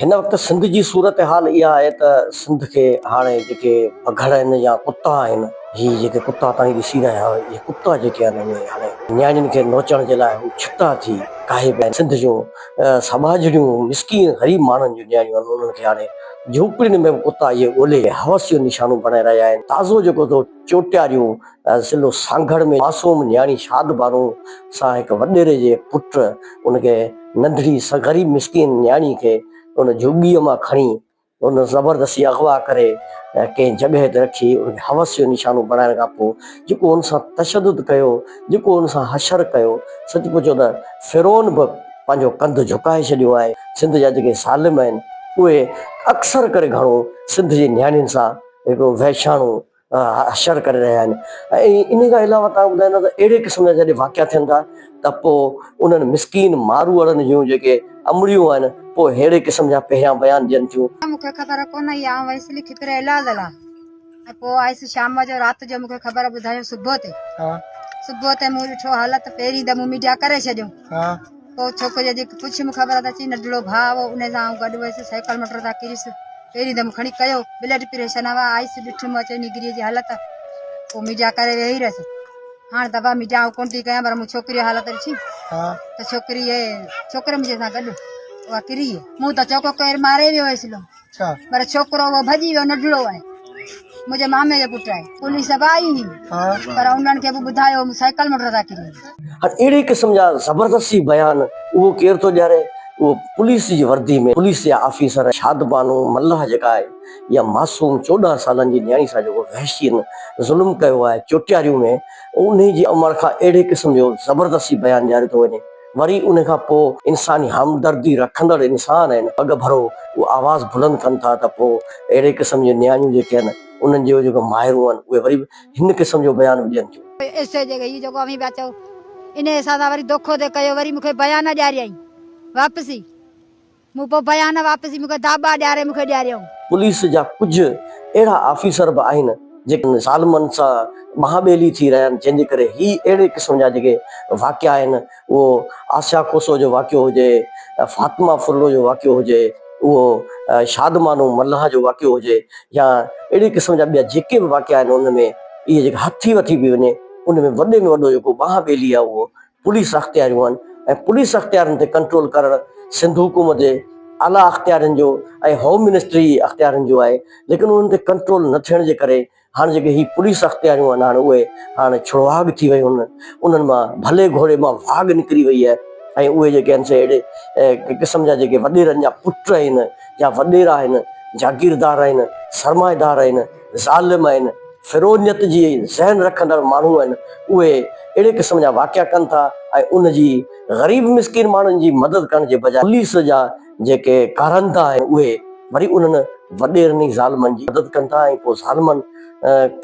हिन वक़्तु सिंध जी सूरत हाल इहा आहे त सिंध खे हाणे जेके पघड़ आहिनि या कुता आहिनि, ही जेके कुता तव्हां ॾिसी रहिया आहियो, इहे कुता जेके आहिनि हाणे नियाणियुनि खे नोचण जे लाइ हू छिता थी काहे पिया सिंध जूं समाज जूं मिसकीन ग़रीब माण्हुनि जूं नियाणियूं आहिनि, उन्हनि खे हाणे झोपड़ियुनि में बि कुता इहे ॻोल्हे हवस जो निशानो बणाए रहिया आहिनि। ताज़ो जेको थो चोटियारियूं ज़िलो सांगड़ में मासूम नियाणी शाद बानो सां हिकु वॾेरे जे पुट उनखे नंढड़ी ग़रीब मिसकीन नियाणी खे उन झुॻीअ मां खणी उन ज़बरदस्ती अगवा करे कंहिं जॻह ते रखी उनखे हवस जो निशानो बणाइण खां पोइ जेको उन सां तशदुद कयो, जेको उन सां हशर कयो, सच पुछो त फिरोन बि पंहिंजो कंधु झुकाए छॾियो आहे। सिंध जा जेके ज़ालिम आहिनि उहे अक्सर करे घणो सिंध जी नियाणियुनि सां हिकिड़ो वहशाणो हशर करे रहिया आहिनि। ऐं इन खां अलावा तव्हां ॿुधाईंदा त अहिड़े क़िस्म जा जॾहिं वाक़िया थियनि था त पोइ उन्हनि मिसकीन मारूअड़नि जूं जेके अमड़ियूं आहिनि पोइ अहिड़े क़िस्म जा पहिरियां बयान ॾियनि थियूं। मूंखे ख़बर कोन हुई, आउं वयसि लिखी करे इलाज लाइ, ऐं पोइ आयसि शाम जो राति जो मूंखे ख़बर ॿुधायो सुबुह ते मूं ॾिठो हालत पहिरीं त मूं मीडिया करे छॾियो। पोइ छोकिरीअ जी कुझु मूंखे ख़बर अची नंढड़ो भाउ उन सां गॾु वियसि, साइकिल मोटर था किरियसि, पहिरीं दम खणी कयो, ब्लड प्रेशर न आयसि, ॾिठुमि अचे निगरीअ जी हालत, पोइ मीडिया करे वेही रहियसि। हाणे दफ़ा मीडिया कोन थी कयां, पर मूं छोकिरीअ हालत ॾिठी त छोकिरे मुंहिंजे सां गॾु उहा किरी, मूं त चौको केरु मारे वियो हुयसि, पर छोकिरो उहो भॼी वियो, नंढड़ो आहे, मुंहिंजे मामे जो पुटु आहे। पुलिस बि आई हुई पर उन्हनि खे बि ॿुधायो साइकिल मोटर था किरी। अहिड़े क़िस्म जा ज़बरदस्ती बयान उहो केरु थो ॾियारे, उहो पुलिस जी वर्दी में पुलिस जा ऑफिसर शाद बानो मल्लाह जेका आहे या मासूम 14 सालनि जी नियाणी सां जेको वहशियन ज़ुल्म कयो आहे चोटियारियूं में, उन जी उमिरि खां अहिड़े क़िस्म जो ज़बरदस्ती बयान ॾियारे थो वञे। वरी उन खां पोइ इंसानी हमदर्दी रखंदड़ इंसान आहिनि अॻ भरो उहो आवाज़ बुलंद कनि था त पोइ अहिड़े क़िस्म जूं नियाणियूं जेके आहिनि उन्हनि जो जेको माहिरूं आहिनि उहे वरी हिन क़िस्म जो बयान ॾियनि थियूं। इन हिसाब सां वरी दोखो ते कयो, वरी मूंखे बयान ॾियारियई वापसी, मूं पोइ बयान वापसी मूंखे दाबा ॾियारे मूंखे ॾियारियऊं। पुलिस जा कुझु अहिड़ा ऑफिसर बि आहिनि जेके ज़ालिमनि सां महाॿेली थी रहिया आहिनि, जंहिंजे करे ही अहिड़े क़िस्म जा जेके वाक़िया आहिनि, उहो आसिया कोसो जो वाक़ियो हुजे, फातिमा फुर्लो जो वाक़ियो हुजे, उहो शादमानो मल्लाह जो वाक़ियो हुजे, या अहिड़े क़िस्म जा ॿिया जेके बि वाक़िया आहिनि उन में इहे जेके हथी वठी बि वञे, उन में वॾे में वॾो जेको महाॿेली आहे उहो पुलिस अख़्तियारियूं आहिनि। ऐं पुलिस अख़्तियारनि ते कंट्रोल करणु सिंध हुकूमत जे आला अख़्तियारनि जो ऐं होम मिनिस्ट्री अख़्तियारनि जो आहे, लेकिन उन्हनि ते कंट्रोल न थियण जे करे हाणे जेके ही पुलिस अख़्तियारियूं आहिनि हाणे उहे हाणे छुड़वाग थी वियूं आहिनि, उन्हनि मां भले घोड़े मां वाघ निकिरी वई आहे। ऐं उहे जेके आहिनि से अहिड़े क़िस्म जा जेके वॾेरनि जा पुट आहिनि या वॾेरा आहिनि, जागीरदार आहिनि, सरमाएदार आहिनि, ज़ालिम आहिनि, फिरोनियत जी ज़हन रखंदड़ माण्हू आहिनि, उहे अहिड़े क़िस्म जा वाक़िया कनि था ऐं उन जी ग़रीब मिसकिन माण्हुनि जी मदद करण जे बजाए पुलिस जा जेके कारंदा आहिनि उहे वरी उन्हनि वॾेरनि ज़ालिमनि जी मदद कनि था। ऐं पोइ ज़ालिमनि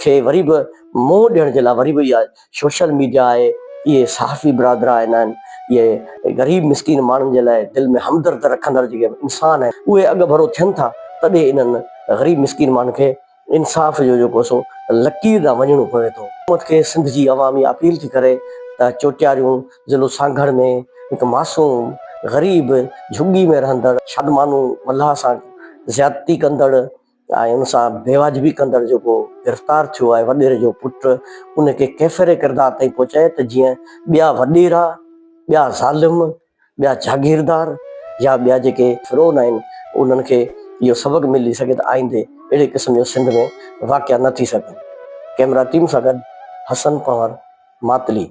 खे वरी बि मोह ॾियण जे लाइ वरी बि इहा सोशल मीडिया आहे, इहे सहाफ़ी बिरादरा आहिनि, इहे ग़रीब मिसकिन माण्हुनि जे लाइ दिलि में हमदर्द रखंदड़ जेके इंसान आहिनि उहे अॻ भरो थियनि था, तॾहिं इन्हनि ग़रीब मिसकिन माण्हुनि खे इंसाफ़ जो जेको सो लकीर ॾांहुं वञिणो पवे थो। हुकूमत खे सिंध जी अवामी अपील थी करे त चोटियारियूं ज़िलो सांगड़ में हिकु मासूम ग़रीब झुगी में रहंदड़ शादमानो मल्लाह सां ज़्यादती कंदड़ ऐं उन सां बेवाजिबी कंदड़ जेको गिरफ़्तार थियो आहे वॾेरे जो पुटु, उनखे कैफ़रे किरदार ताईं पहुचाए त जीअं ॿिया वॾेरा, ॿिया ज़ालिम, ॿिया जागीरदार या ॿिया जेके फिरोन आहिनि उन्हनि खे इहो सबक़ मिली सघे त आईंदे अहिड़े क़िस्म जो सिंध में वाक़िया न थी सघनि। कैमरा टीम सां गॾु हसन पंवर, मातली।